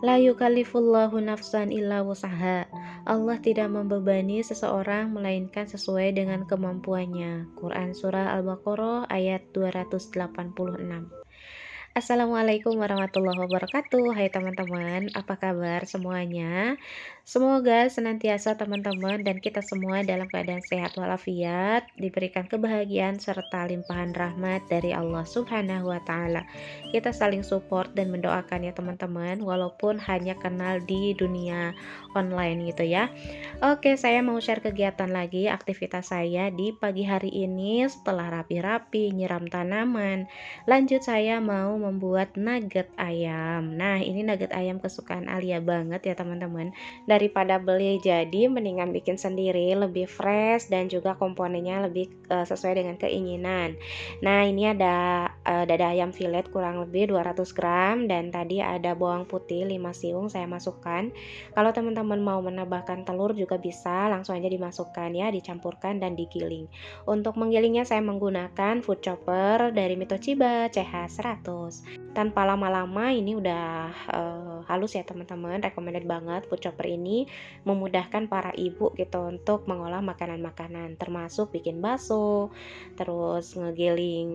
La yukallifullahu nafsan illa wusaha. Allah tidak membebani seseorang melainkan sesuai dengan kemampuannya. Quran Surah Al-Baqarah ayat 286. Assalamualaikum warahmatullahi wabarakatuh. Hai teman-teman, apa kabar semuanya? Semoga senantiasa teman-teman dan kita semua dalam keadaan sehat walafiat, diberikan kebahagiaan serta limpahan rahmat dari Allah Subhanahu wa taala. Kita saling support dan mendoakan ya teman-teman, walaupun hanya kenal di dunia online gitu ya. Oke, saya mau share kegiatan lagi aktivitas saya di pagi hari ini setelah rapi-rapi, nyiram tanaman. Lanjut saya mau membuat nugget ayam. Nah, ini nugget ayam kesukaan Alia banget ya teman-teman. Daripada beli jadi mendingan bikin sendiri, lebih fresh dan juga komponennya lebih sesuai dengan keinginan. Nah, ini ada dada ayam filet kurang lebih 200 gram dan tadi ada bawang putih 5 siung saya masukkan. Kalau teman-teman mau menambahkan telur juga bisa, langsung aja dimasukkan ya, dicampurkan dan digiling. Untuk menggilingnya saya menggunakan food chopper dari Mitochiba CH100. Tanpa lama-lama ini udah halus ya teman-teman, recommended banget food chopper ini, memudahkan para ibu gitu untuk mengolah makanan-makanan, termasuk bikin bakso, terus ngegiling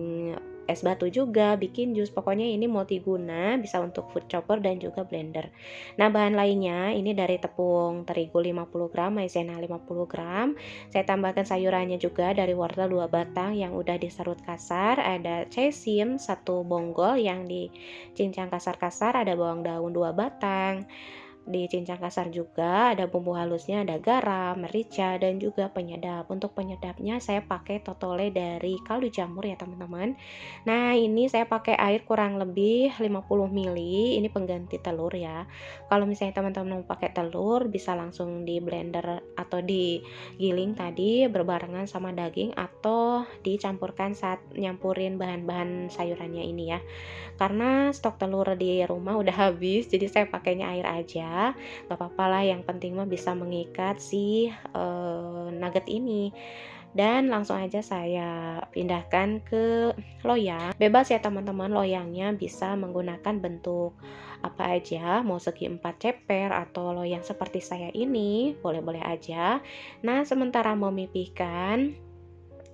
es batu juga, bikin jus, pokoknya ini multiguna, bisa untuk food chopper dan juga blender. Nah, bahan lainnya ini dari tepung terigu 50 gram, maizena 50 gram. Saya tambahkan sayurannya juga dari wortel 2 batang yang udah diserut kasar, ada caisim 1 bonggol yang dicincang kasar-kasar, ada bawang daun 2 batang dicincang kasar juga, ada bumbu halusnya, ada garam, merica, dan juga penyedap. Untuk penyedapnya saya pakai totole dari kaldu jamur ya teman-teman. Nah, ini saya pakai air kurang lebih 50 ml, ini pengganti telur ya. Kalau misalnya teman-teman mau pakai telur, bisa langsung di blender atau digiling tadi berbarengan sama daging atau dicampurkan saat nyampurin bahan-bahan sayurannya ini ya. Karena stok telur di rumah udah habis, jadi saya pakainya air aja, gak apa-apa lah, yang penting mah bisa mengikat si nugget ini. Dan langsung aja saya pindahkan ke loyang. Bebas ya teman-teman, loyangnya bisa menggunakan bentuk apa aja, mau segi 4 ceper atau loyang seperti saya ini, boleh-boleh aja. Nah, sementara memipihkan,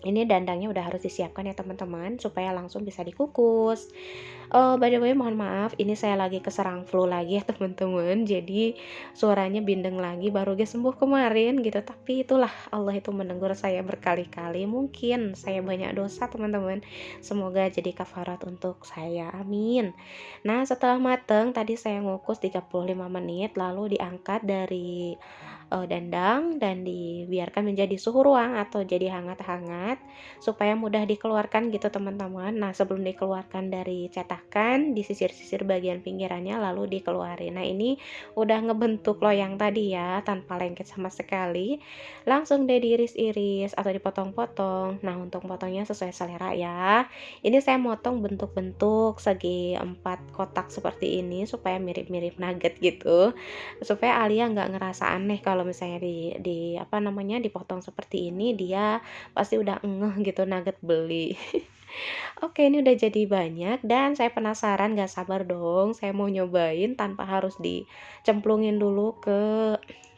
ini dandangnya udah harus disiapkan ya teman-teman, supaya langsung bisa dikukus. By the way, mohon maaf, ini saya lagi keserang flu lagi ya teman-teman. Jadi suaranya bindeng lagi, baru aja sembuh kemarin gitu. Tapi itulah, Allah itu menegur saya berkali-kali. Mungkin saya banyak dosa teman-teman. Semoga jadi kafarat untuk saya. Amin. Nah, setelah mateng tadi saya ngukus 35 menit, lalu diangkat dari dandang dan dibiarkan menjadi suhu ruang atau jadi hangat-hangat supaya mudah dikeluarkan gitu teman-teman. Nah, sebelum dikeluarkan dari cetakan, disisir-sisir bagian pinggirannya lalu dikeluarin. Nah, ini udah ngebentuk loyang tadi ya, tanpa lengket sama sekali. Langsung deh diiris-iris atau dipotong-potong. Nah, untuk potongnya sesuai selera ya. Ini saya motong bentuk-bentuk segi 4 kotak seperti ini supaya mirip-mirip nugget gitu. Supaya Alia nggak ngerasa aneh kalau misalnya di apa namanya, dipotong seperti ini, dia pasti udah ngeh gitu nugget beli. Oke, ini udah jadi banyak dan saya penasaran, gak sabar dong, saya mau nyobain tanpa harus dicemplungin dulu ke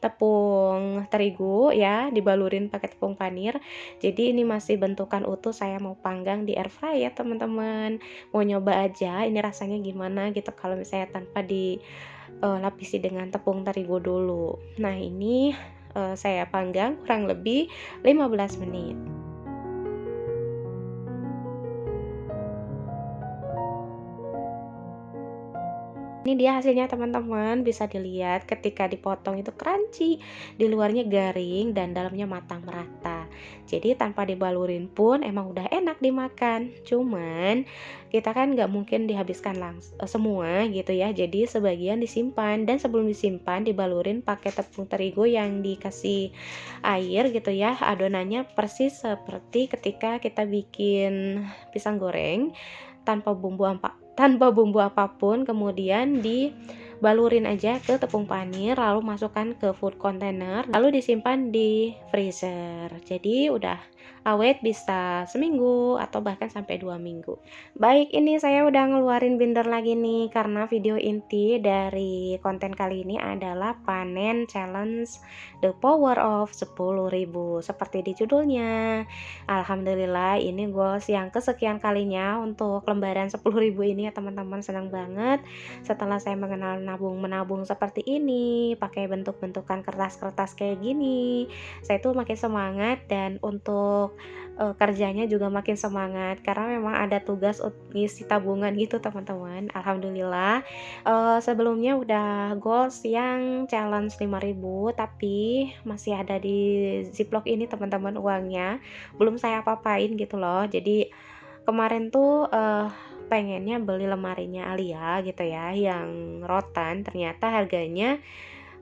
tepung terigu ya, dibalurin pakai tepung panir. Jadi ini masih bentukan utuh, saya mau panggang di air fry ya teman-teman. Mau nyoba aja ini rasanya gimana gitu kalau misalnya tanpa lapisi dengan tepung terigu dulu. Nah, ini saya panggang kurang lebih 15 menit. Ini dia hasilnya teman-teman, bisa dilihat ketika dipotong itu crunchy, di luarnya garing dan dalamnya matang merata. Jadi tanpa dibalurin pun emang udah enak dimakan. Cuman kita kan nggak mungkin dihabiskan semua gitu ya. Jadi sebagian disimpan dan sebelum disimpan dibalurin pakai tepung terigu yang dikasih air gitu ya. Adonannya persis seperti ketika kita bikin pisang goreng tanpa bumbu apapun, kemudian dibalurin aja ke tepung panir, lalu masukkan ke food container, lalu disimpan di freezer. Jadi udah awet bisa seminggu atau bahkan sampai 2 minggu. Baik, ini saya udah ngeluarin binder lagi nih karena video inti dari konten kali ini adalah panen challenge The Power of 10.000 seperti di judulnya. Alhamdulillah ini goals yang kesekian kalinya untuk lembaran 10.000 ini ya teman-teman, senang banget setelah saya mengenal menabung seperti ini, pakai bentuk-bentukan kertas-kertas kayak gini. Saya tuh makin semangat dan untuk kerjanya juga makin semangat karena memang ada tugas ngisi tabungan gitu teman-teman. Alhamdulillah, sebelumnya udah goals yang challenge 5.000 tapi masih ada di Ziploc ini teman-teman uangnya, belum saya apa-apain gitu loh. Jadi kemarin tuh, pengennya beli lemarinya Alia gitu ya yang rotan, ternyata harganya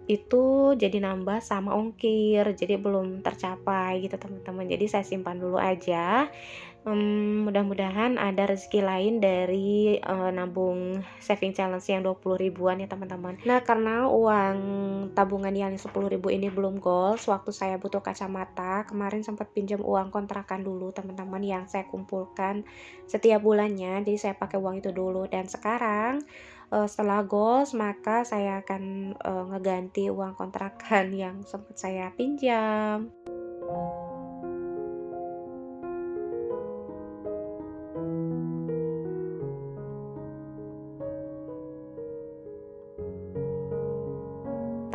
itu jadi nambah sama ongkir, jadi belum tercapai gitu teman-teman. Jadi saya simpan dulu aja, mudah-mudahan ada rezeki lain dari, nabung saving challenge yang 20 ribuan ya teman-teman. Nah karena uang tabungan yang 10.000 ini belum goals, waktu saya butuh kacamata, kemarin sempat pinjam uang kontrakan dulu teman-teman yang saya kumpulkan setiap bulannya, jadi saya pakai uang itu dulu dan sekarang, setelah goals maka saya akan, ngeganti uang kontrakan yang sempat saya pinjam.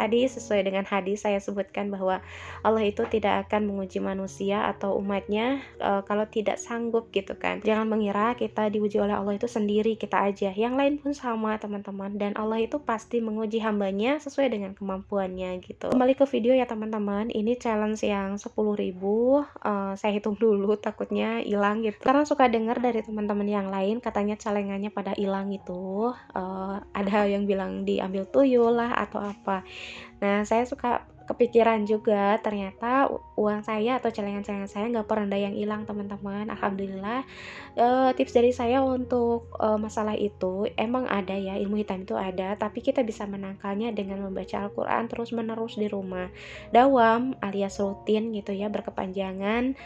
Tadi sesuai dengan hadis saya sebutkan bahwa Allah itu tidak akan menguji manusia atau umatnya kalau tidak sanggup gitu kan. Jangan mengira kita diuji oleh Allah itu sendiri, kita aja. Yang lain pun sama teman-teman. Dan Allah itu pasti menguji hambanya sesuai dengan kemampuannya gitu. Kembali ke video ya teman-teman. Ini challenge yang 10.000. Saya hitung dulu takutnya hilang gitu. Karena suka dengar dari teman-teman yang lain katanya celengannya pada hilang gitu. Ada yang bilang diambil tuyul lah atau apa. Nah, saya suka kepikiran juga ternyata uang saya atau celengan-celengan saya nggak pernah ada yang hilang teman-teman. Alhamdulillah, tips dari saya untuk, masalah itu emang ada ya, ilmu hitam itu ada, tapi kita bisa menangkalnya dengan membaca Al-Quran terus-menerus di rumah. Dawam alias rutin gitu ya, berkepanjangan,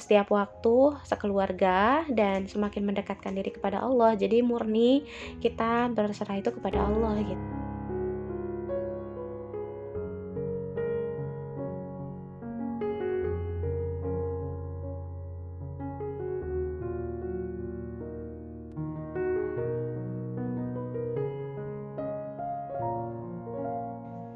setiap waktu sekeluarga dan semakin mendekatkan diri kepada Allah. Jadi murni kita berserah itu kepada Allah gitu.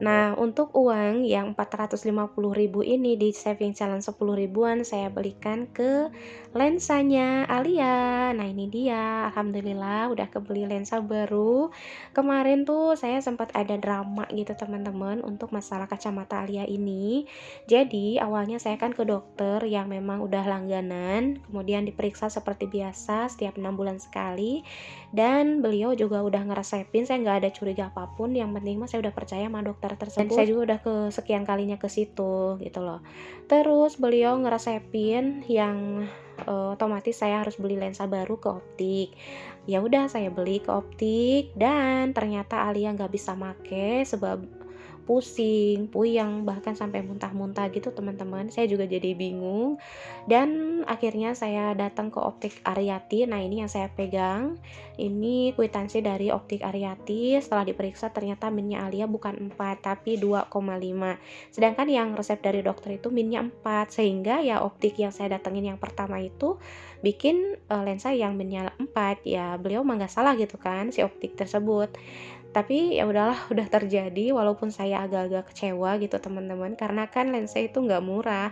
Nah, untuk uang yang 450.000 ini di saving challenge 10 ribuan saya belikan ke lensanya Alia. Nah, ini dia, alhamdulillah udah kebeli lensa baru. Kemarin tuh saya sempat ada drama gitu teman-teman untuk masalah kacamata Alia ini. Jadi, awalnya saya kan ke dokter yang memang udah langganan, kemudian diperiksa seperti biasa setiap 6 bulan sekali. Dan beliau juga udah ngeresepin, saya nggak ada curiga apapun, yang penting mah saya udah percaya sama dokter tersebut dan saya juga udah kesekian kalinya ke situ gitu loh. Terus beliau ngeresepin yang, otomatis saya harus beli lensa baru ke optik. Ya udah saya beli ke optik dan ternyata Alia nggak bisa make sebab pusing, puyeng, bahkan sampai muntah-muntah gitu teman-teman. Saya juga jadi bingung dan akhirnya saya datang ke optik Ariati. Nah, ini yang saya pegang. Ini kwitansi dari optik Ariati. Setelah diperiksa ternyata minnya Alia bukan 4 tapi 2,5. Sedangkan yang resep dari dokter itu minnya 4. Sehingga ya optik yang saya datengin yang pertama itu bikin lensa yang minnya 4. Ya beliau mah nggak salah gitu kan si optik tersebut. Tapi ya udahlah, udah terjadi walaupun saya agak-agak kecewa gitu teman-teman, karena kan lensa itu nggak murah.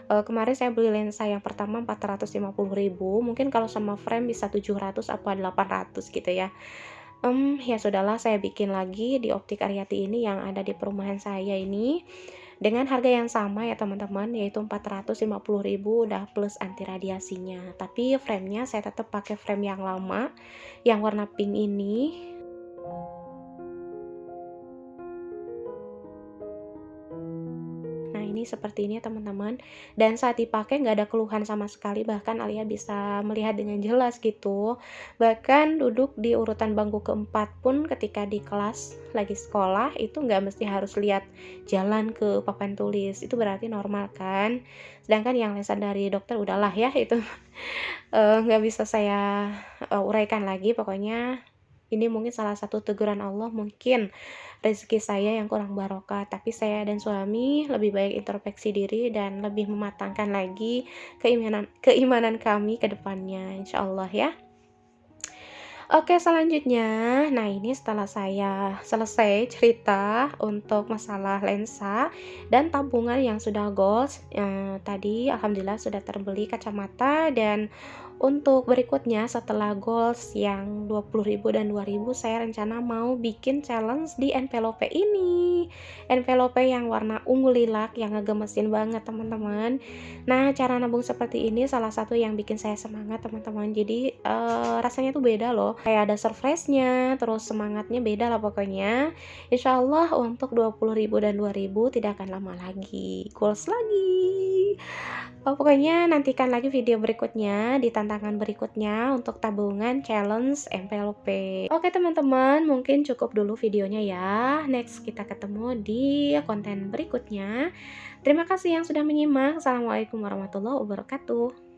Kemarin saya beli lensa yang pertama 450.000, mungkin kalau sama frame bisa 700 apa 800 gitu ya. Ya sudahlah saya bikin lagi di Optik Ariati ini yang ada di perumahan saya ini, dengan harga yang sama ya teman-teman, yaitu 450.000 udah plus anti radiasinya. Tapi framenya saya tetap pakai frame yang lama, yang warna pink ini. Nah ini seperti ini ya teman-teman, dan saat dipakai nggak ada keluhan sama sekali, bahkan Alia bisa melihat dengan jelas gitu. Bahkan duduk di urutan bangku keempat pun ketika di kelas lagi sekolah itu nggak mesti harus lihat jalan ke papan tulis, itu berarti normal kan. Sedangkan yang lesan dari dokter udahlah ya itu nggak bisa saya uraikan lagi. Pokoknya ini mungkin salah satu teguran Allah, mungkin rezeki saya yang kurang barokah, tapi saya dan suami lebih baik introspeksi diri dan lebih mematangkan lagi keimanan keimanan kami ke depannya, insya Allah ya. Oke, selanjutnya, nah ini setelah saya selesai cerita untuk masalah lensa dan tabungan yang sudah goals, tadi alhamdulillah sudah terbeli kacamata, dan untuk berikutnya setelah goals yang 20.000 dan 2.000, saya rencana mau bikin challenge di envelope ini. Envelope yang warna ungu lilac yang ngegemesin banget teman-teman. Nah, cara nabung seperti ini salah satu yang bikin saya semangat teman-teman. Jadi rasanya tuh beda loh. Kayak ada surprise-nya, terus semangatnya beda lah pokoknya. Insya Allah untuk 20.000 dan 2.000 tidak akan lama lagi. Goals lagi. Pokoknya nantikan lagi video berikutnya di tantangan berikutnya untuk tabungan challenge envelope. Oke teman-teman, mungkin cukup dulu videonya ya. Next kita ketemu di konten berikutnya. Terima kasih yang sudah menyimak. Assalamualaikum warahmatullahi wabarakatuh.